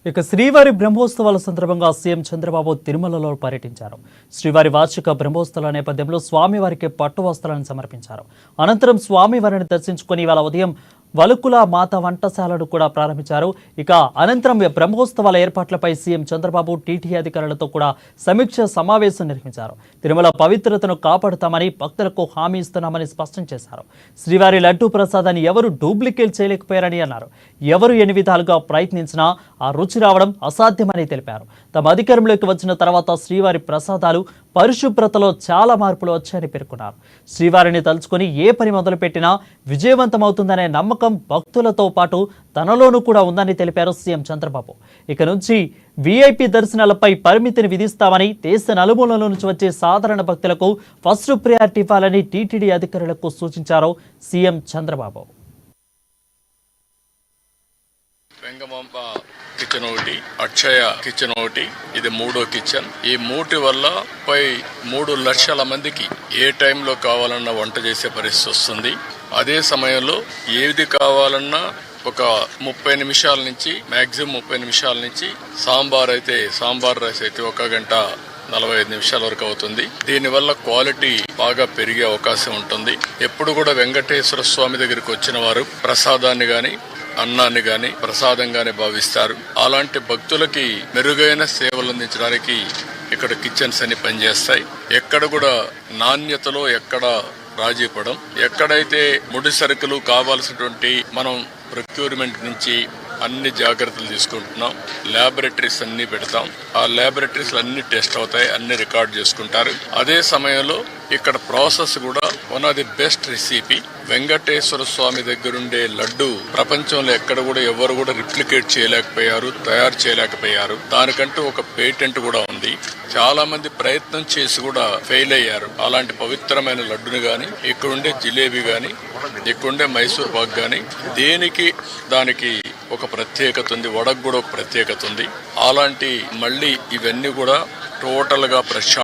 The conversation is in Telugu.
ఇక శ్రీవారి బ్రహ్మోత్సవాల సందర్భంగా సీఎం చంద్రబాబు తిరుమలలో పర్యటించారు. శ్రీవారి వార్షిక బ్రహ్మోత్సవాల నేపథ్యంలో స్వామివారికి పట్టు వస్త్రాలను సమర్పించారు. అనంతరం స్వామివారిని దర్శించుకుని ఇవాళ ఉదయం వలుకుల మాత వంటశాలను కూడా ప్రారంభించారు. ఇక అనంతరం బ్రహ్మోత్సవాల ఏర్పాట్లపై సీఎం చంద్రబాబు టీటీడీ అధికారులతో కూడా సమీక్ష సమావేశం నిర్వహించారు. తిరుమల పవిత్రతను కాపాడుతామని భక్తులకు హామీ ఇస్తున్నామని స్పష్టం చేశారు. శ్రీవారి లడ్డూ ప్రసాదాన్ని ఎవరు డూప్లికేట్ చేయలేకపోయారని అన్నారు. ఎవరు ఎన్ని విధాలుగా ప్రయత్నించినా ఆ రుచి రావడం అసాధ్యమని తెలిపారు. తమ అధికారంలోకి వచ్చిన తర్వాత శ్రీవారి ప్రసాదాలు పరిశుభ్రతలో చాలా మార్పులు వచ్చాయని పేర్కొన్నారు. శ్రీవారిని తలుచుకొని ఏ పని మొదలుపెట్టినా విజయవంతమవుతుందనే నమ్మకం భక్తులతో పాటు తనలోనూ కూడా ఉందని తెలిపారు సీఎం చంద్రబాబు. ఇక నుంచి వీఐపీ దర్శనాలపై పరిమితిని విధిస్తామని, దేశ నలుమూలల నుంచి వచ్చే సాధారణ భక్తులకు ఫస్ట్ ప్రయారిటీ ఇవ్వాలని టీటీడీ అధికారులకు సూచించారు సీఎం చంద్రబాబు. వెంగమాంబ కిచెన్ ఒకటి, అక్షయ కిచెన్ ఒకటి, ఇది మూడో కిచెన్. ఈ 3 వల్ల 3 లక్షల మందికి ఏ టైంలో కావాలన్నా వంట చేసే పరిస్థితి వస్తుంది. అదే సమయంలో ఏది కావాలన్నా ఒక 30 నిమిషాల నుంచి మాక్సిమం 30 నిమిషాల నుంచి సాంబార్ రైస్ అయితే 1 గంట 45 నిమిషాల వరకు అవుతుంది. దీనివల్ల క్వాలిటీ బాగా పెరిగే అవకాశం ఉంటుంది. ఎప్పుడు కూడా వెంకటేశ్వర స్వామి దగ్గరికి వచ్చిన వారు ప్రసాదాన్ని గాని అన్నాన్ని గాని ప్రసాదంగానే భావిస్తారు. అలాంటి భక్తులకి మెరుగైన సేవలు అందించడానికి ఇక్కడ కిచెన్స్ అన్ని పనిచేస్తాయి. ఎక్కడ కూడా నాణ్యతలో ఎక్కడ రాజీ పడం. ఎక్కడైతే ముడి సరుకులు కావాల్సినటువంటి మనం ప్రొక్యూర్మెంట్ నుంచి అన్ని జాగ్రత్తలు తీసుకుంటున్నాం. ల్యాబొరేటరీస్ అన్ని పెడతాం. ఆ ల్యాబొరేటరీస్ అన్ని టెస్ట్ అవుతాయి, అన్ని రికార్డ్ చేసుకుంటారు. అదే సమయంలో ఇక్కడ ప్రాసెస్ కూడా one of the best recipe. Venkateswara Swamy దగ్గరుండే లడ్డు ప్రపంచంలో ఎక్కడ కూడా ఎవరు కూడా రిప్లికేట్ చేయలేకపోయారు, తయారు చేయలేకపోయారు. దానికంటూ ఒక పేటెంట్ కూడా ఉంది. చాలా మంది ప్రయత్నం చేసి కూడా ఫెయిల్ అయ్యారు. అలాంటి పవిత్రమైన లడ్డుని గాని, ఇక్కడుండే జిలేబీ గాని, ఇక్కడుండే మైసూర్ పాక్ గాని, దానికి ఒక ప్రత్యేకత ఉంది. వడకు కూడా ఒక ప్రత్యేకత ఉంది. అలాంటి మళ్ళీ ఇవన్నీ కూడా టోటల్ గా